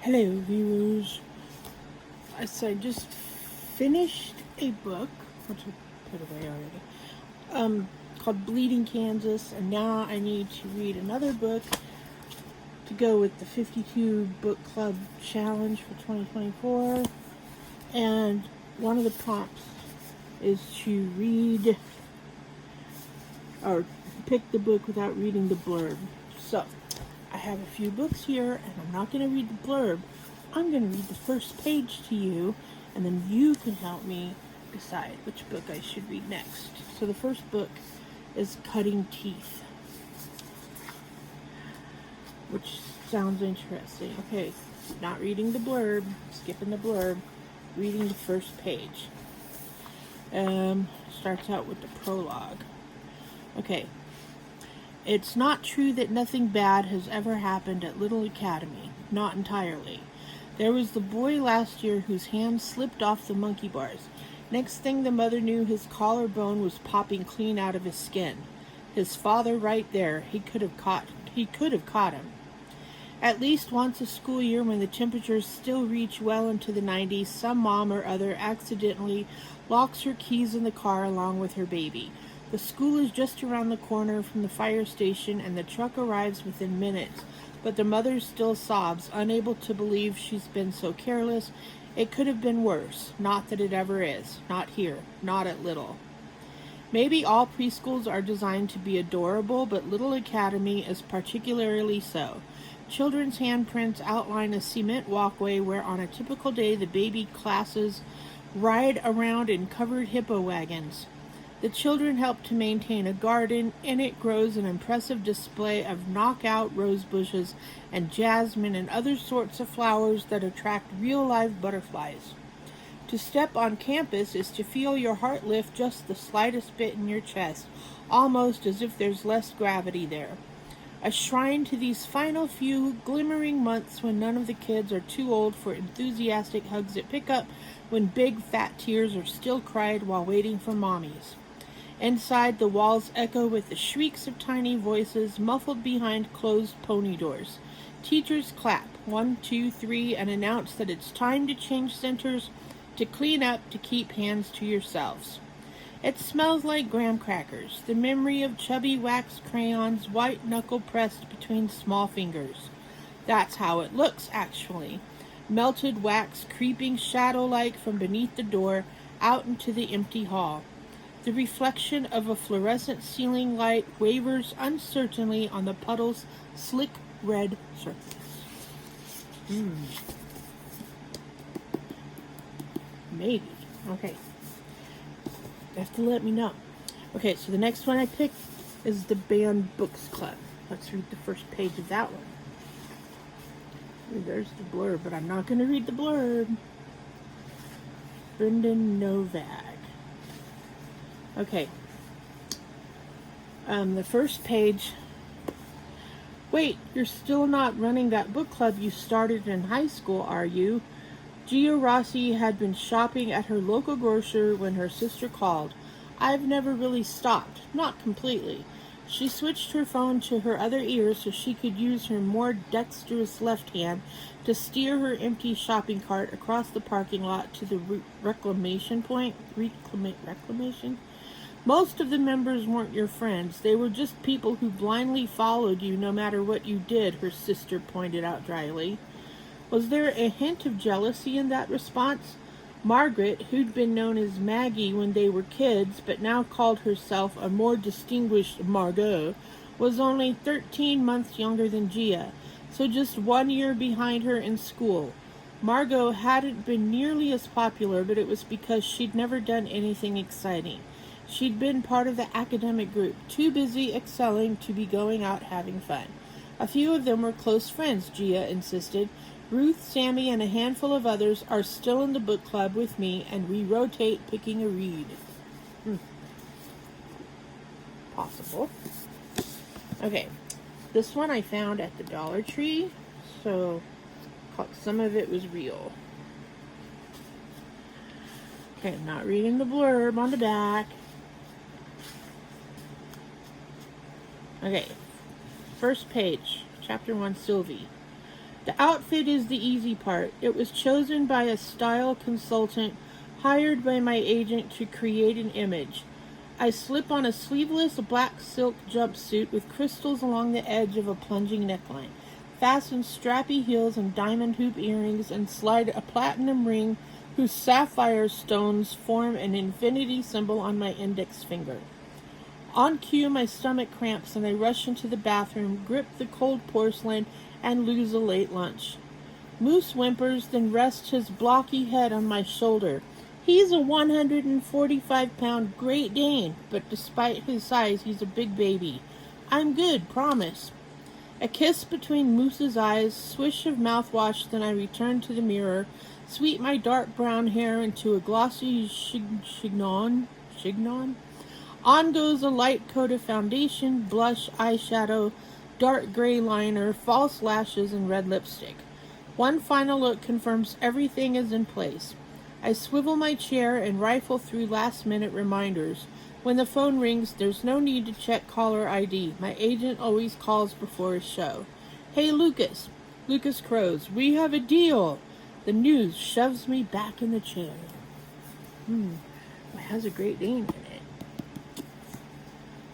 Hello, viewers. So I just finished a book, which I put away already, called Bleeding Kansas, and now I need to read another book to go with the 52 Book Club Challenge for 2024. And one of the prompts is to read or pick the book without reading the blurb. So I have a few books here, and I'm not going to read the blurb. I'm going to read the first page to you, and then you can help me decide which book I should read next. So the first book is Cutting Teeth, which sounds interesting. Okay, not reading the blurb, skipping the blurb, reading the first page. Starts out with the prologue. Okay. It's not true that nothing bad has ever happened at Little Academy. Not entirely. There was the boy last year whose hand slipped off the monkey bars. Next thing the mother knew, his collarbone was popping clean out of his skin. His father right there. He could have caught him. At least once a school year, when the temperatures still reach well into the 90s, some mom or other accidentally locks her keys in the car along with her baby. The school is just around the corner from the fire station, and the truck arrives within minutes, but the mother still sobs, unable to believe she's been so careless. It could have been worse. Not that it ever is. Not here. Not at Little. Maybe all preschools are designed to be adorable, but Little Academy is particularly so. Children's handprints outline a cement walkway where on a typical day the baby classes ride around in covered hippo wagons. The children help to maintain a garden. In it grows an impressive display of knockout rose bushes and jasmine and other sorts of flowers that attract real live butterflies. To step on campus is to feel your heart lift just the slightest bit in your chest, almost as if there's less gravity there. A shrine to these final few glimmering months when none of the kids are too old for enthusiastic hugs at pickup, when big fat tears are still cried while waiting for mommies. Inside, the walls echo with the shrieks of tiny voices muffled behind closed pony doors. Teachers clap, 1, 2, 3, and announce that it's time to change centers, to clean up, to keep hands to yourselves. It smells like graham crackers, the memory of chubby wax crayons, white knuckle pressed between small fingers. That's how it looks, actually. Melted wax creeping shadow-like from beneath the door out into the empty hall. The reflection of a fluorescent ceiling light wavers uncertainly on the puddle's slick red surface. Maybe. Okay. You have to let me know. Okay, so the next one I picked is the Banned Books Club. Let's read the first page of that one. Ooh, there's the blurb, but I'm not going to read the blurb. Brendan Novak. Okay. The first page. Wait, you're still not running that book club you started in high school, are you? Gia Rossi had been shopping at her local grocer when her sister called. I've never really stopped. Not completely. She switched her phone to her other ear so she could use her more dexterous left hand to steer her empty shopping cart across the parking lot to the reclamation point. Reclamation? Most of the members weren't your friends. They were just people who blindly followed you no matter what you did, her sister pointed out dryly. Was there a hint of jealousy in that response? Margaret, who'd been known as Maggie when they were kids, but now called herself a more distinguished Margot, was only 13 months younger than Gia, so just 1 year behind her in school. Margot hadn't been nearly as popular, but it was because she'd never done anything exciting. She'd been part of the academic group, too busy excelling to be going out having fun. A few of them were close friends, Gia insisted. Ruth, Sammy, and a handful of others are still in the book club with me, and we rotate picking a read. Possible. Okay, this one I found at the Dollar Tree, so some of it was real. Okay, I'm not reading the blurb on the back. Okay, first page, chapter 1, Sylvie. The outfit is the easy part. It was chosen by a style consultant hired by my agent to create an image. I slip on a sleeveless black silk jumpsuit with crystals along the edge of a plunging neckline, fasten strappy heels and diamond hoop earrings, and slide a platinum ring whose sapphire stones form an infinity symbol on my index finger. On cue, my stomach cramps and I rush into the bathroom, grip the cold porcelain, and lose a late lunch. Moose whimpers, then rests his blocky head on my shoulder. He's a 145-pound Great Dane, but despite his size, he's a big baby. I'm good, promise. A kiss between Moose's eyes, swish of mouthwash, then I return to the mirror, sweep my dark brown hair into a glossy chignon. On goes a light coat of foundation, blush, eyeshadow, dark gray liner, false lashes, and red lipstick. One final look confirms everything is in place. I swivel my chair and rifle through last-minute reminders. When the phone rings, there's no need to check caller ID. My agent always calls before a show. Hey, Lucas. Lucas crows. We have a deal. The news shoves me back in the chair. It has a Great Dane in it.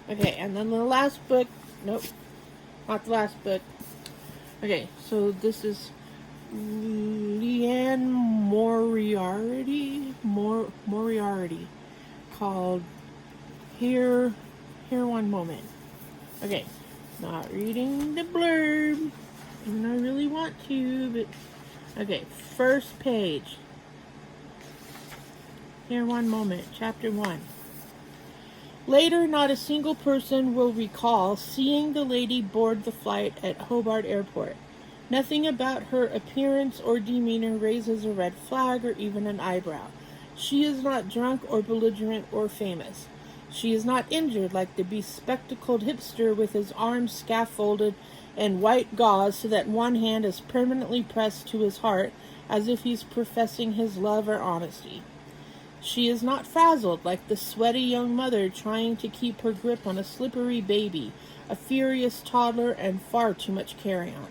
Okay, and then the last book. Nope, not the last book. Okay, so this is Leanne Moriarty, called Here One Moment. Okay, not reading the blurb, and I really want to, but okay, first page. Here One Moment, Chapter 1. Later, not a single person will recall seeing the lady board the flight at Hobart Airport. Nothing about her appearance or demeanor raises a red flag or even an eyebrow. She is not drunk or belligerent or famous. She is not injured like the bespectacled hipster with his arms scaffolded in white gauze so that one hand is permanently pressed to his heart as if he's professing his love or honesty. She is not frazzled like the sweaty young mother trying to keep her grip on a slippery baby, a furious toddler, and far too much carry-on.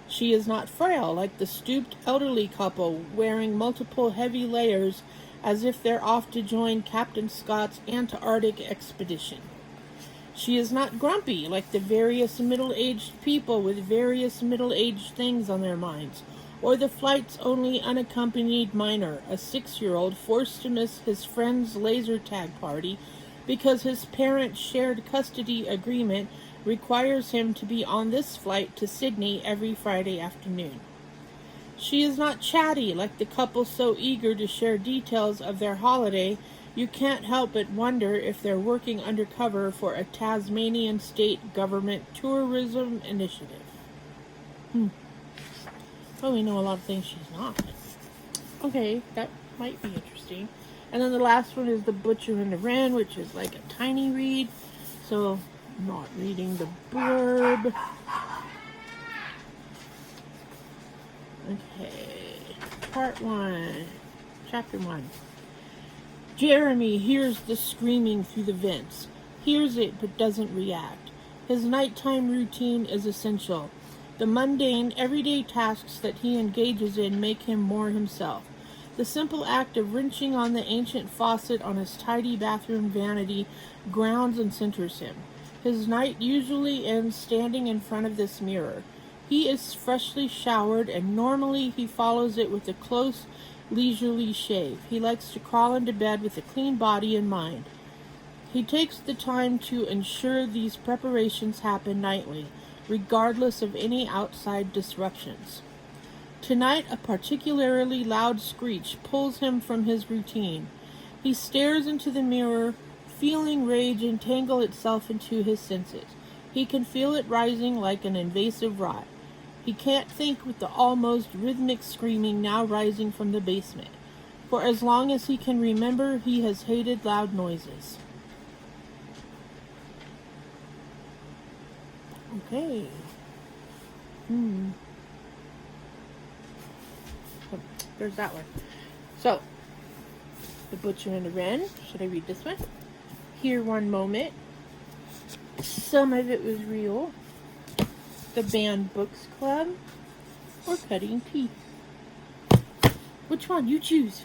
She is not frail like the stooped elderly couple wearing multiple heavy layers as if they're off to join Captain Scott's Antarctic expedition. She is not grumpy like the various middle-aged people with various middle-aged things on their minds, or the flight's only unaccompanied minor, a 6-year-old forced to miss his friend's laser tag party because his parents' shared custody agreement requires him to be on this flight to Sydney every Friday afternoon. She is not chatty like the couple so eager to share details of their holiday you can't help but wonder if they're working undercover for a Tasmanian state government tourism initiative. Well, we know a lot of things she's not. Okay, that might be interesting. And then the last one is The Butcher and the Wren, which is like a tiny read. So, I'm not reading the blurb. Okay, Part 1, Chapter 1. Jeremy hears the screaming through the vents. Hears it, but doesn't react. His nighttime routine is essential. The mundane, everyday tasks that he engages in make him more himself. The simple act of wrenching on the ancient faucet on his tidy bathroom vanity grounds and centers him. His night usually ends standing in front of this mirror. He is freshly showered, and normally he follows it with a close, leisurely shave. He likes to crawl into bed with a clean body and mind. He takes the time to ensure these preparations happen nightly, regardless of any outside disruptions. Tonight, a particularly loud screech pulls him from his routine. He stares into the mirror, feeling rage entangle itself into his senses. He can feel it rising like an invasive rot. He can't think with the almost rhythmic screaming now rising from the basement. For as long as he can remember, he has hated loud noises. Okay. Oh, there's that one. So, The Butcher and the Wren. Should I read this one? Here One Moment. Some of it was real. The Banned Books Club. or cutting teeth. Which one? You choose.